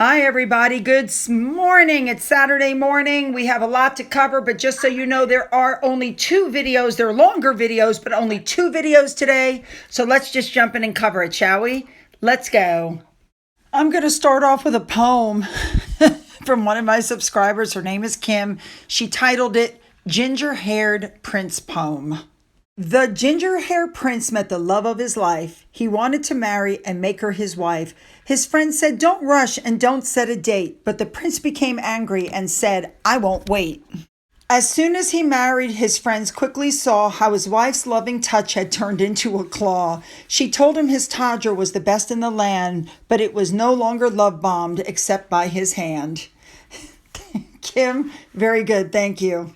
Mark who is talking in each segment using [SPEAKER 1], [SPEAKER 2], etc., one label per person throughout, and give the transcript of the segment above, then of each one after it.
[SPEAKER 1] Hi, everybody. Good morning. It's Saturday morning. We have a lot to cover, but just so you know, there are only two videos. They're longer videos, but only two videos today. So let's just jump in and cover it, shall we? Let's go. I'm going to start off with a poem from one of my subscribers. Her name is Kim. She titled it Ginger-Haired Prince Poem. The ginger-haired prince met the love of his life. He wanted to marry and make her his wife. His friends said, "Don't rush and don't set a date." But the prince became angry and said, "I won't wait." As soon as he married, his friends quickly saw how his wife's loving touch had turned into a claw. She told him his Todger was the best in the land, but it was no longer love-bombed except by his hand. Kim, very good. Thank you.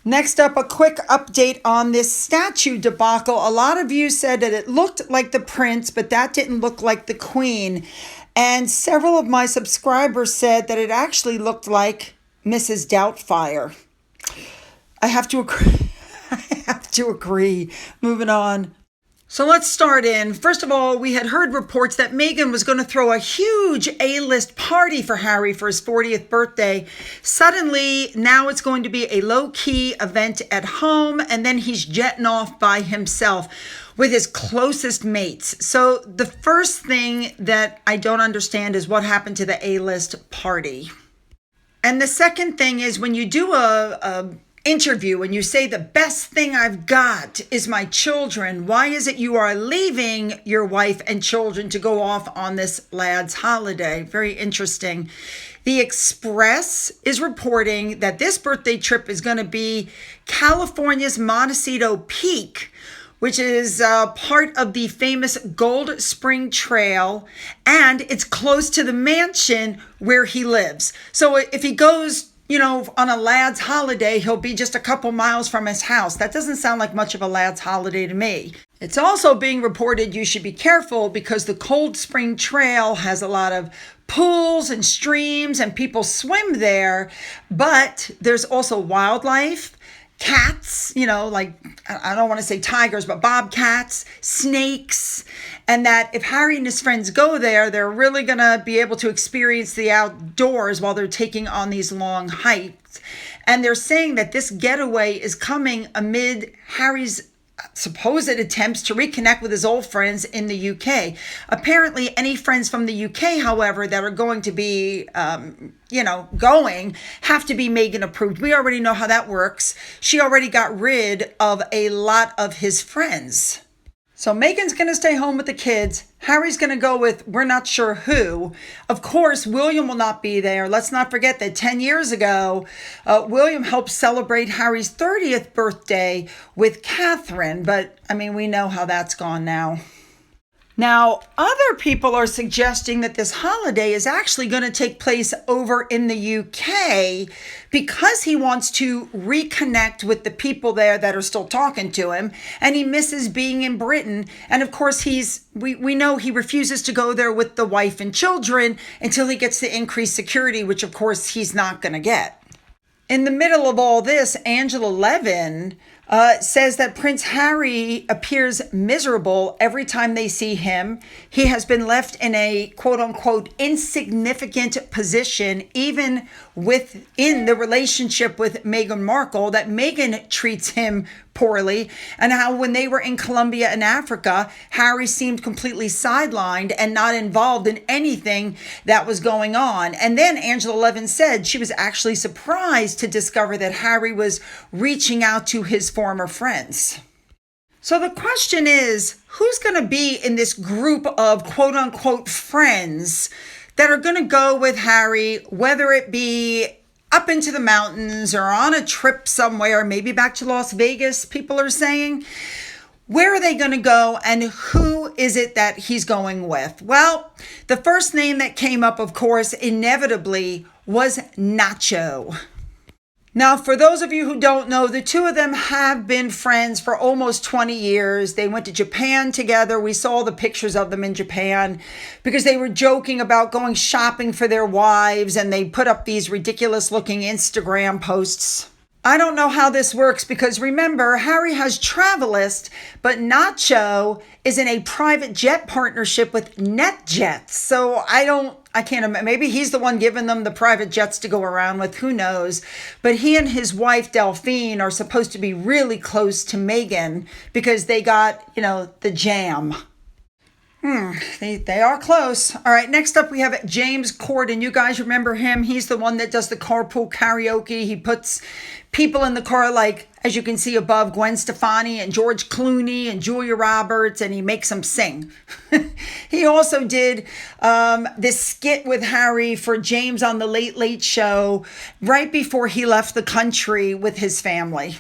[SPEAKER 1] Next up, a quick update on this statue debacle. A lot of you said that it looked like the prince, but that didn't look like the queen. And several of my subscribers said that it actually looked like Mrs. Doubtfire. I have to agree. Moving on. So let's start in. First of all, we had heard reports that Meghan was going to throw a huge A-list party for Harry for his 40th birthday. Suddenly, now it's going to be a low-key event at home, and then he's jetting off by himself with his closest mates. So the first thing that I don't understand is what happened to the A-list party. And the second thing is when you do a interview and you say the best thing I've got is my children, why is it you are leaving your wife and children to go off on this lad's holiday? Very interesting. The Express is reporting that this birthday trip is going to be California's Montecito Peak, which is part of the famous Gold Spring Trail, and it's close to the mansion where he lives. So if he goes on a lad's holiday, he'll be just a couple miles from his house. That doesn't sound like much of a lad's holiday to me. It's also being reported you should be careful because the Cold Spring Trail has a lot of pools and streams and people swim there, but there's also wildlife, cats, like, I don't want to say tigers, but bobcats, snakes, and that if Harry and his friends go there, they're really going to be able to experience the outdoors while they're taking on these long hikes. And they're saying that this getaway is coming amid Harry's supposed attempts to reconnect with his old friends in the UK. Apparently, any friends from the UK, however, that are going to be, going, have to be Meghan approved. We already know how that works. She already got rid of a lot of his friends. So Meghan's going to stay home with the kids. Harry's going to go with we're not sure who. Of course, William will not be there. Let's not forget that 10 years ago, William helped celebrate Harry's 30th birthday with Catherine. But, we know how that's gone now. Now, other people are suggesting that this holiday is actually going to take place over in the UK because he wants to reconnect with the people there that are still talking to him, and he misses being in Britain. And of course, we know he refuses to go there with the wife and children until he gets the increased security, which of course he's not going to get. In the middle of all this, Angela Levin says that Prince Harry appears miserable every time they see him. He has been left in a quote-unquote insignificant position, even within the relationship with Meghan Markle, that Meghan treats him poorly, and how when they were in Colombia and Africa, Harry seemed completely sidelined and not involved in anything that was going on. And then Angela Levin said she was actually surprised to discover that Harry was reaching out to his former friends. So the question is, who's going to be in this group of quote-unquote friends that are going to go with Harry, whether it be up into the mountains or on a trip somewhere, maybe back to Las Vegas, people are saying? Where are they going to go, and who is it that he's going with? Well, the first name that came up, of course, inevitably was Nacho. Now, for those of you who don't know, the two of them have been friends for almost 20 years. They went to Japan together. We saw the pictures of them in Japan because they were joking about going shopping for their wives, and they put up these ridiculous looking Instagram posts. I don't know how this works because remember, Harry has Travelist, but Nacho is in a private jet partnership with NetJets. So I don't I can't imagine. Maybe he's the one giving them the private jets to go around with. Who knows? But he and his wife, Delphine, are supposed to be really close to Meghan because they got, the jam. They are close. All right, next up we have James Corden. You guys remember him? He's the one that does the carpool karaoke. He puts people in the car like, as you can see above, Gwen Stefani and George Clooney and Julia Roberts, and he makes them sing. He also did this skit with Harry for James on the Late Late Show right before he left the country with his family.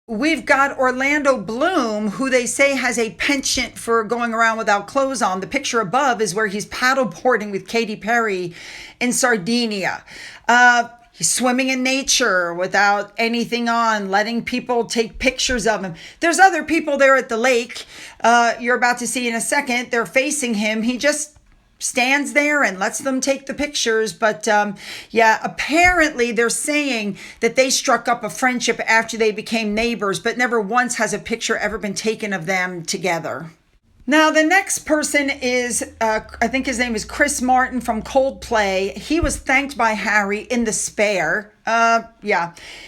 [SPEAKER 1] We've got Orlando Bloom, who they say has a penchant for going around without clothes on. The picture above is where he's paddleboarding with Katy Perry in Sardinia. He's swimming in nature without anything on, letting people take pictures of him. There's other people there at the lake. You're about to see in a second. They're facing him. He just stands there and lets them take the pictures. But apparently they're saying that they struck up a friendship after they became neighbors, but never once has a picture ever been taken of them together. Now, the next person is, I think his name is Chris Martin from Coldplay. He was thanked by Harry in The Spare.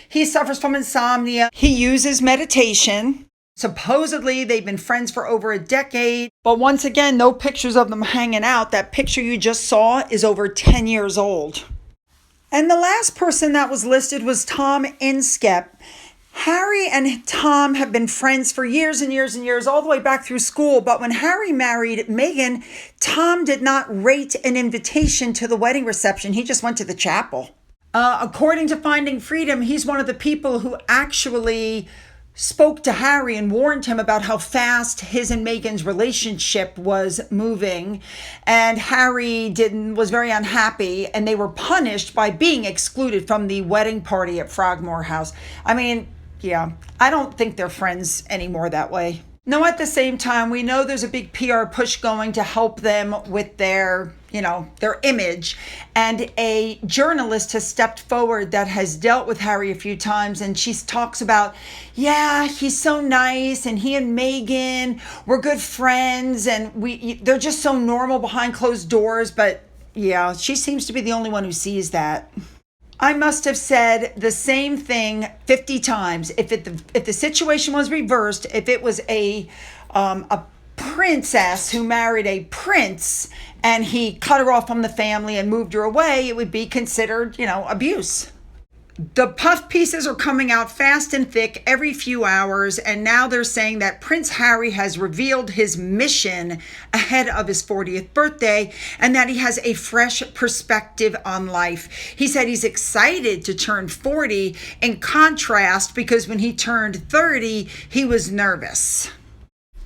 [SPEAKER 1] He suffers from insomnia. He uses meditation. Supposedly, they've been friends for over a decade. But once again, no pictures of them hanging out. That picture you just saw is over 10 years old. And the last person that was listed was Tom Inskep. Harry and Tom have been friends for years and years and years, all the way back through school. But when Harry married Meghan, Tom did not rate an invitation to the wedding reception. He just went to the chapel. According to Finding Freedom, he's one of the people who actually spoke to Harry and warned him about how fast his and Meghan's relationship was moving. And Harry was very unhappy, and they were punished by being excluded from the wedding party at Frogmore House. I mean, I don't think they're friends anymore that way. No, at the same time, we know there's a big PR push going to help them with their image. And a journalist has stepped forward that has dealt with Harry a few times. And she talks about, he's so nice. And he and Meghan were good friends. And they're just so normal behind closed doors. But she seems to be the only one who sees that. I must have said the same thing 50 times. If the situation was reversed, if it was a princess who married a prince and he cut her off from the family and moved her away, it would be considered, abuse. The puff pieces are coming out fast and thick every few hours, and now they're saying that Prince Harry has revealed his mission ahead of his 40th birthday and that he has a fresh perspective on life. He said he's excited to turn 40, in contrast, because when he turned 30, he was nervous.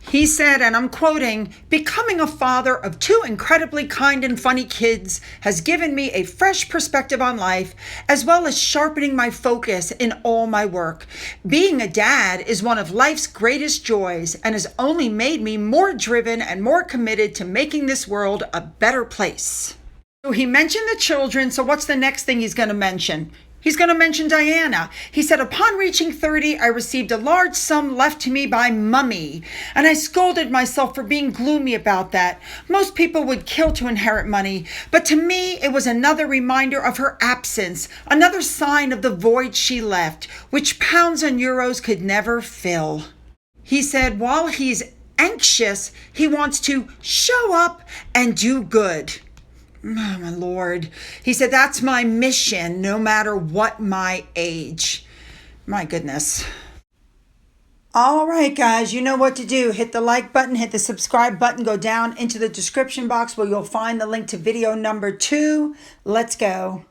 [SPEAKER 1] He said, and I'm quoting, "Becoming a father of two incredibly kind and funny kids has given me a fresh perspective on life, as well as sharpening my focus in all my work. Being a dad is one of life's greatest joys and has only made me more driven and more committed to making this world a better place." So he mentioned the children, so what's the next thing he's going to mention? He's going to mention Diana. He said, "Upon reaching 30, I received a large sum left to me by Mummy, and I scolded myself for being gloomy about that. Most people would kill to inherit money, but to me, it was another reminder of her absence, another sign of the void she left, which pounds and euros could never fill." He said, while he's anxious, he wants to show up and do good. Oh, my Lord. He said, "That's my mission, no matter what my age." My goodness. All right, guys, you know what to do. Hit the like button, hit the subscribe button, go down into the description box where you'll find the link to video number 2. Let's go.